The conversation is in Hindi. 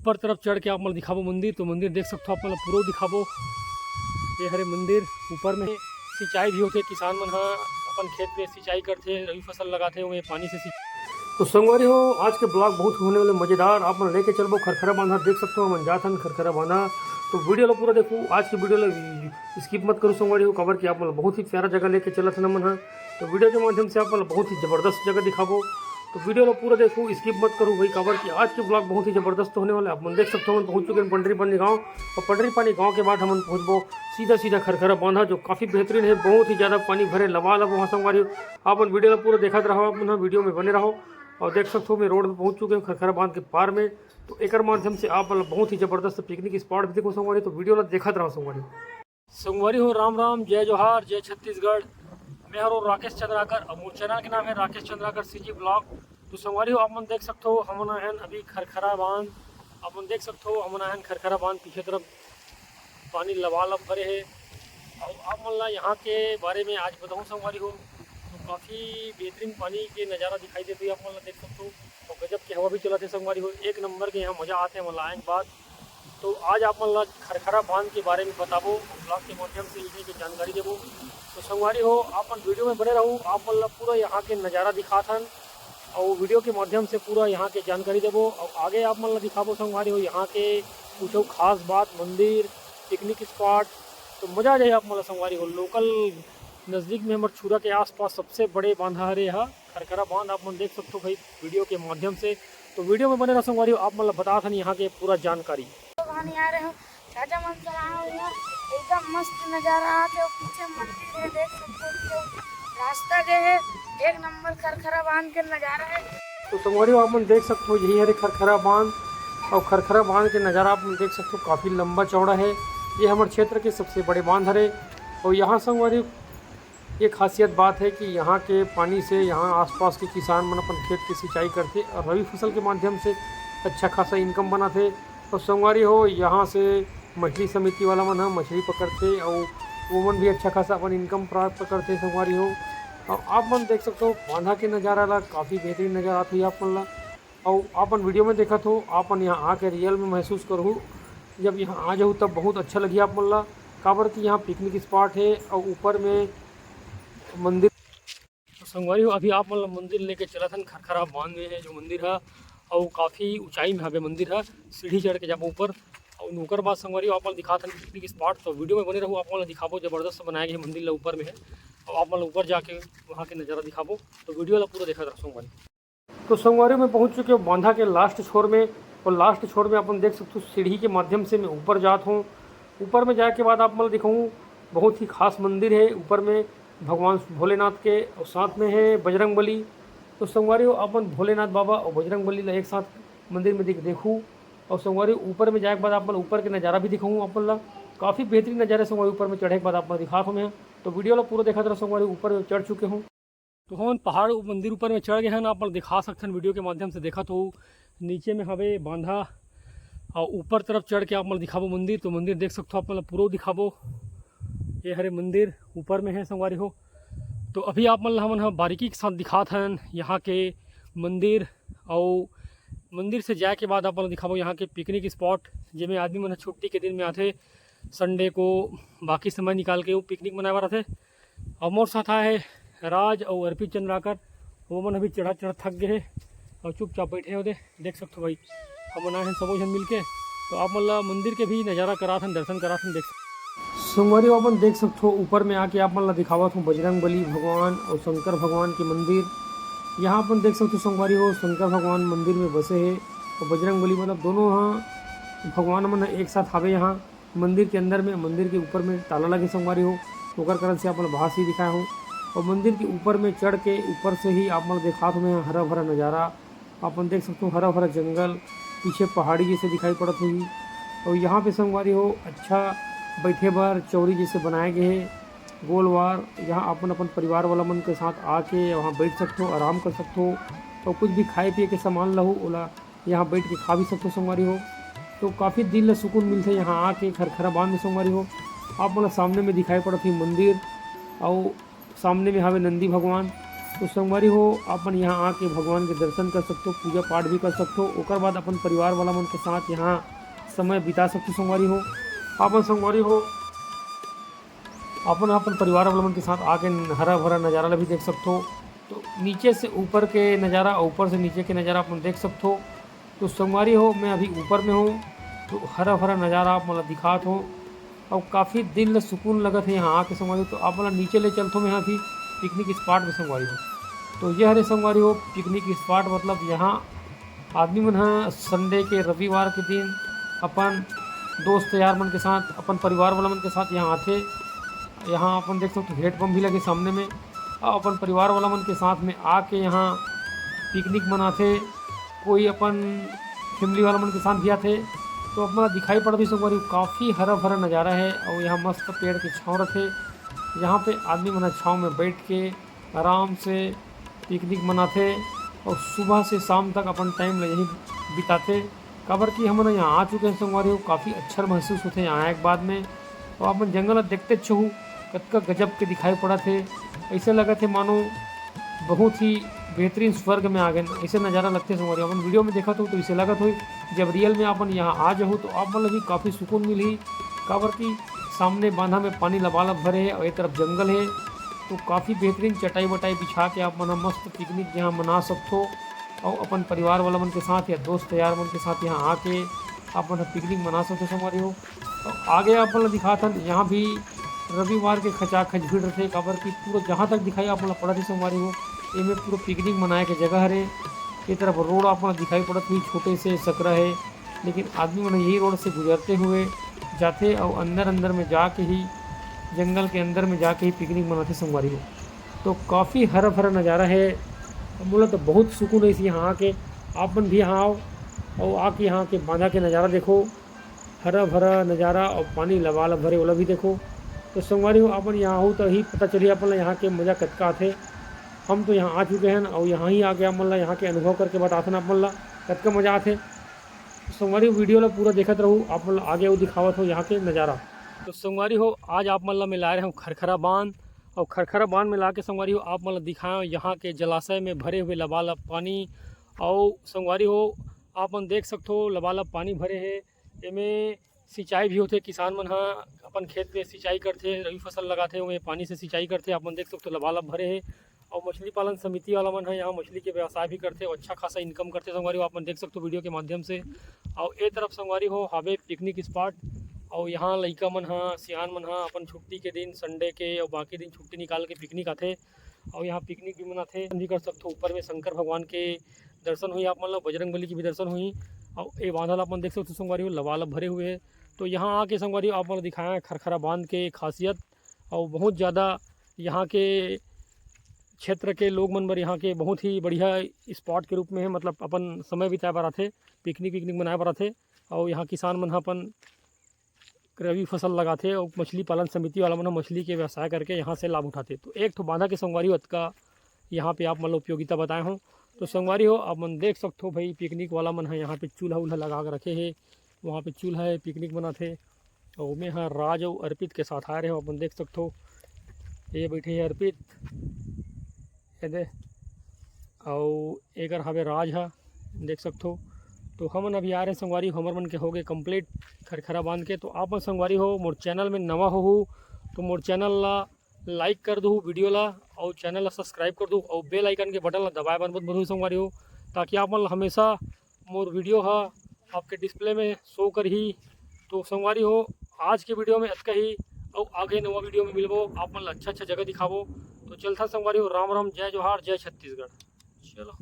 ऊपर तरफ चढ़ के आप मतलब दिखाबो मंदिर। तो मंदिर देख सकते हो आप मतलब पूरा दिखाबो। ये हरे मंदिर ऊपर में सिंचाई भी होते, किसान मन अपन खेत में सिंचाई करते, रबी फसल लगाते हुए पानी से तो संगवारी हो आज के ब्लॉग बहुत होने वाले मज़ेदार। आप मन लेके चलबो खरखरा बांधा, देख सकते हो मन जाथन खरखरा बांधा। तो वीडियो लो पूरा देखो, आज की वीडियो लो स्किप मत करो संगवारी हो, कवर की आप मतलब बहुत ही प्यारा जगह लेके चलत है मन। तो वीडियो के माध्यम से आप मतलब बहुत ही ज़बरदस्त जगह दिखाबो। तो वीडियो लो पूरा देखो, स्किप मत करो भाई, कवर की आज के ब्लॉग बहुत ही ज़बरदस्त होने वाला है। आप देख सकते हो हम पहुँच चुके हैं पंडरी पानी गाँव, और पंडरी पानी गाँव के बाद हम पहुँचबो सीधा खरखरा बांधा, जो काफ़ी बेहतरीन है, बहुत ही ज़्यादा पानी भरे लबालब वहाँ संगवारी हो। आप वीडियो पूरा देखा रहो, आप वीडियो में बने रहो। और देख सकते हो मैं रोड में पहुंच चुके हैं खरखरा बांध के पार में। तो एक माध्यम से आप बहुत ही ज़बरदस्त पिकनिक स्पॉट भी देखो संगवारी। तो वीडियो देखा रहो संगवारी हो। राम राम, जय जोहार, जय छत्तीसगढ़। मैं हूँ राकेश चंद्राकर, और मोर चैनल के नाम है राकेश चंद्राकर सीजी ब्लॉग। तो संगवारी हो आप मन देख सकते हो हम आयन अभी खरखरा बांध। आप मन देख सकते हो हम आयन खरखरा बांध, पीछे तरफ पानी लबालब भरे है। और आप मन यहाँ के बारे में आज बताऊँ संगवारी हो, तो काफ़ी बेहतरीन पानी के नज़ारा दिखाई देती है। आप मतलब देख सकते हो, और गजब की हवा भी चलाते संगवारी हो, एक नंबर के यहाँ मज़ा आते हैं मतलब आए के बाद। तो आज आप मतलब खरखरा बांध के बारे में बताबो, ब्लॉग के माध्यम से इन्हीं की जानकारी देबो। तो संगवारी हो आप वीडियो में बने रहो, आप मतलब पूरा यहाँ के नज़ारा दिखाथन, और वीडियो के माध्यम से पूरा यहाँ के जानकारी देबो। और आगे आप मतलब दिखाबो संगवारी हो यहाँ के कुछ खास बात, मंदिर, पिकनिक स्पॉट। तो मज़ा आ जाए आप मतलब संगवारी हो। लोकल नज़दीक में हमारे छुरा के आसपास सबसे बड़े बांधा हरे है खरखरा बांध, आप मन देख सकते हो भाई वीडियो के माध्यम से। तो वीडियो में बने रहो संगवारी हो, आप मतलब बता था यहाँ के पूरा जानकारी। आ रहे हो चाचा मन चला एकदम मस्त नज़ारा आते हो, पीछे मंदिर है देख सकते हो, रास्ता गए है, एक नंबर खरखरा बांध के नज़ारा है। तो संगवारी हो आप मन देख सकते हो यही हरे खरखरा बांध, और खरखरा बांध के नज़ारा आप मन देख सकते हो, काफ़ी लंबा चौड़ा है। ये हमारे क्षेत्र के सबसे बड़े बांध हरे। और यहाँ संगवारी ये खासियत बात है कि यहाँ के पानी से यहाँ आसपास के किसान मन अपन खेत की सिंचाई करते, और रबी फसल के माध्यम से अच्छा खासा इनकम बनाते। और संगवारी हो यहाँ से मछली समिति वाला मन मछली पकड़ते, और वो मन भी अच्छा खासा अपन इनकम प्राप्त करते संगवारी हो। और आप मन देख सकते हो बांधा के नज़ारा ला काफ़ी बेहतरीन नज़ारा आती है आप मन ला। और आपन वीडियो में देखा हो, आपन यहाँ आके रियल में महसूस करूँ, जब यहाँ आ जाऊँ तब बहुत अच्छा लगी आप मन ला। काबर कि यहाँ पिकनिक स्पॉट है, और ऊपर में मंदिर। तो संगवारी हो अभी आप मतलब मंदिर लेके चला था खरखरा बांध में है जो मंदिर है, और काफ़ी ऊंचाई में हवे मंदिर है, सीढ़ी चढ़ के जाबो ऊपर। और नौकर बाद संगवारी हो आप दिखा था पिकनिक स्पॉट। तो वीडियो में बने रहो, आप मतलब दिखाबो, ज़बरदस्त बनाया गया मंदिर ऊपर में है, और आप मतलब ऊपर जाके वहाँ के नज़ारा दिखाबो। तो वीडियो ला पूरा देखा रहा संगवारी। तो संगवारी में पहुँच चुके हो बांधा के लास्ट छोर में, और लास्ट छोर में अपन देख सकते हो सीढ़ी के माध्यम से मैं ऊपर जाता हूँ। ऊपर में जाए के बाद आप मतलब दिखाऊँ बहुत ही खास मंदिर है, ऊपर में भगवान भोलेनाथ के, और साथ में है बजरंगबली। तो संगवारी हो अपन भोलेनाथ बाबा और बजरंगबली ला एक साथ मंदिर में देखूँ। और संगवारी ऊपर में जाए के बाद आप ऊपर के नज़ारा भी दिखाऊँ अपन ला, काफ़ी बेहतरीन नज़ारे संगवारी ऊपर में चढ़े के बाद आप दिखा मैं। तो वीडियो ला पूरा देखा था संगवारी, ऊपर चढ़ चुके हूँ। तो हम पहाड़ मंदिर ऊपर में चढ़ गए हैं ना, आप दिखा सकते हैं वीडियो के माध्यम से। देखा तो नीचे में हवे बांधा, और ऊपर तरफ चढ़ के आप मतलब दिखाबो मंदिर। तो मंदिर देख सकते हो आप मतलब पूरा दिखाबो, ये हरे मंदिर ऊपर में है संगवारी हो। तो अभी आप मतलब हम बारीकी के साथ दिखात हैं यहाँ के मंदिर, और मंदिर से जाए के बाद आप मतलब दिखाबो यहाँ के पिकनिक स्पॉट, जिसमें आदमी मन छुट्टी के दिन में आते, संडे को बाकी समय निकाल के वो पिकनिक मनाए वाला थे। और मोर साथ आए है राज और अर्पित चंद्राकर, वो मन अभी चढ़ा थक गए हैं और चुपचाप बैठे होते, देख सकते हो भाई हम आए हैं सबो जन मिल के। तो आप मतलब मंदिर के भी नज़ारा कराथन, दर्शन कराथन, देख संगवारी अपन देख सकते हो ऊपर में आके आप मतलब दिखावा हूँ बजरंगबली भगवान और शंकर भगवान के मंदिर। यहाँ अपन देख सकते हो संगवारी हो शंकर भगवान मंदिर में बसे है, और बजरंगबली मतलब दोनों यहाँ भगवान मन एक साथ आवे यहाँ मंदिर के अंदर में। मंदिर के ऊपर में ताला लगे संगवारी हो, ओकर कारण से अपन बाहर से दिखाया हूँ। और मंदिर के ऊपर में चढ़ के ऊपर से ही आप मतलब देखा हूँ हरा भरा नज़ारा अपन देख सकते हो, हरा भरा जंगल, पीछे पहाड़ी जैसे दिखाई पड़त हुई। और यहाँ पे संगवारी हो अच्छा बैठे बार चौरी जैसे बनाए गए हैं गोलवार, यहाँ अपन परिवार वाला मन के साथ आके वहाँ बैठ सकते हो, आराम कर सकते हो। तो कुछ भी खाए पिए के सामान लहो ओला यहाँ बैठ के खा भी सकते हो संगवारी हो। तो काफ़ी दिल ला सुकून मिलता है यहाँ आके खरखरा बांध में संगवारी हो। आप मतलब सामने में दिखाई पड़त हुई मंदिर, और सामने में हवे नंदी भगवान, तो संगवारी हो अपन यहाँ आके भगवान के दर्शन कर सकते हो, पूजा पाठ भी कर सकते हो। ओकर बाद अपन परिवार वाला मन के साथ यहाँ समय बिता सकते हो। संगवारी हो अपन संगवारी हो अपन परिवार वाला मन के साथ आके हरा भरा नज़ारा ला भी देख सकते हो। तो नीचे से ऊपर के नज़ारा और ऊपर से नीचे के नज़ारा अपन देख सकते हो। तो संगवारी हो मैं अभी ऊपर में हूँ, तो हरा भरा नज़ारा आप मतलब दिखात हो और काफ़ी दिल ला सुकून लगत है यहाँ आके। संगवारी तो आप मतलब नीचे ले चलते हो मैं यहाँ भी पिकनिक स्पॉट में। संगवारी हो तो यह हरे संगवारी हो पिकनिक स्पॉट, मतलब यहाँ आदमी मन हाँ संडे के रविवार के दिन अपन दोस्त यार मन के साथ अपन परिवार वाला मन के साथ यहाँ आते। यहाँ अपन देख सकते हो हेड पंप भी लगे सामने में, और अपन परिवार वाला मन के साथ में आके यहाँ पिकनिक मनाते। कोई अपन फैमिली वाला मन के साथ भी आते। तो अपना दिखाई पड़ता है संगवारी काफ़ी हरा भरा नज़ारा है और यहाँ मस्त पेड़ के छाँव रखे। यहाँ पे आदमी मन छाँव में बैठ के आराम से पिकनिक मनाते और सुबह से शाम तक अपन टाइम यहीं बिताते। काबर कि हम यहाँ आ चुके हैं संगवारी हो, काफ़ी अच्छा महसूस होते हैं यहाँ एक बाद में। और अपन जंगल देखते छहू कतका गजब के दिखाई पड़ा थे, ऐसे लगा थे मानो बहुत ही बेहतरीन स्वर्ग में आ गए, ऐसे नज़ारा लगते संगवारी। अपन वीडियो में देखा तो इसे लगत हो, जब रियल में अपन यहाँ आ जाओ तो आप मतलब भी काफ़ी सुकून मिली। काबर कि सामने बांधा में पानी लबालब भरे है और एक तरफ जंगल है, तो काफ़ी बेहतरीन चटाई वटाई बिछा के आप मना मस्त पिकनिक यहाँ मना सकते हो। और अपन परिवार वाला मन के साथ या दोस्त यार मन के साथ यहाँ आके आप मतलब पिकनिक मना सकते हो संगवारी हो। और आगे आप मतलब दिखा था यहाँ भी रविवार के खचाखच भीड़ रहते। काबर की पूरा जहाँ तक दिखाई आप मतलब पड़ा थे संगवारी हो, इनमें पूरा पिकनिक मनाए के जगह है। ये तरफ रोड आप मतलब दिखाई पड़त हुई छोटे से सकरा है, लेकिन आदमी मन यही रोड से गुजरते हुए जाते और अंदर में जाके ही जंगल के अंदर में जाके ही पिकनिक मनाते संगवारी हो। तो काफ़ी हरा भरा नज़ारा है, बोला तो बहुत सुकून है इसी यहाँ आके। आप मन भी यहाँ आओ और आके यहाँ के बांधा के नज़ारा देखो, हरा भरा नज़ारा और पानी लबालब भरे वाला भी देखो। तो संगवारी हो अपन यहाँ हो तो ही पता चलिए अपन यहाँ के मज़ा कतका आथे। हम तो यहाँ आ चुके हैं और यहाँ ही आके आप मन ला यहाँ के अनुभव करके बताते हैं आप मन ला कतका मज़ा आथे। संगवारी वीडियो ला पूरा देखत रहूँ, आप मन आगे वो दिखावत हो यहाँ के नज़ारा। तो संगवारी हो आज आप मन ला मैं ला रहे हूँ खरखरा बांध, और खरखरा बांध में ला के संगवारी हो आप मन ला दिखाएँ यहाँ के जलाशय में भरे हुए लबालब पानी। और संगवारी हो आप मन देख सकते हो लबालब पानी भरे है, इनमें सिंचाई भी होते। किसान मन हाँ अपन खेत में सिंचाई करते, रबी फसल लगाते हुए पानी से सिंचाई करते। आप मन देख सकते हो लबालब भरे है। और मछली पालन समिति वाला मन है यहाँ मछली के व्यवसाय भी करते और अच्छा खासा इनकम करते संगवारी हो, आप मन देख सकते हो वीडियो के माध्यम से। और ए तरफ संगवारी हो हावे पिकनिक स्पॉट, और यहाँ लइका मन हाँ सियान मन हाँ अपन छुट्टी के दिन संडे के और बाकी दिन छुट्टी निकाल के पिकनिक आते और यहाँ पिकनिक भी मनाते भी कर सकते हो। ऊपर में शंकर भगवान के दर्शन हुई आप मतलब, बजरंगबली की भी दर्शन हुई। और ये बांधल अपन देख सकते हो संगवारी हो लबालब भरे हुए है। तो यहाँ आके संगवारी आप मतलब दिखाया खरखरा बांध के खासियत, और बहुत ज़्यादा यहाँ के क्षेत्र के लोग मन बर यहाँ के बहुत ही बढ़िया स्पॉट के रूप में है। मतलब अपन समय बिताए बर आथे, पिकनिक मनाए बर आथे। और यहाँ किसान मन अपन रबी फसल लगाते और मछली पालन समिति वाला मन मछली के व्यवसाय करके यहाँ से लाभ उठाते। तो एक तो बांधा के संगवारी हो का यहाँ पे आप मतलब उपयोगिता बताए हों। तो संगवारी हो आप मन देख सकते हो भाई पिकनिक वाला मन है यहाँ पे चूल्हा उल्हा लगा के रखे है, वहाँ पे चूल्हा है पिकनिक बनाते। और मैं हाँ राज और अर्पित के साथ आ रहे हो, अपन देख सकते हो ये बैठे है अर्पित दे और एक हवे राज है देख सकते हो। तो हमन अभी आ रहे संगवारी हमर मन के हो गए कंप्लीट खरखरा बांध के। तो आप मन संगवारी हो मोर चैनल में नवा हो तो मोर चैनल ला लाइक कर दो वीडियो ला, और चैनल ला सब्सक्राइब कर दो और बेल आइकन के बटन ला दबाए बर मत भूलू संगवारी हो, ताकि आप मन हमेशा मोर वीडियो हा आपके डिस्प्ले में शो कर ही। तो संगवारी हो आज के वीडियो में अतका ही, और आगे नवा वीडियो में मिलबो आप मन अच्छा जगह दिखाबो। तो चलता संगवारी हो राम राम, जय जोहार, जय छत्तीसगढ़। चलो।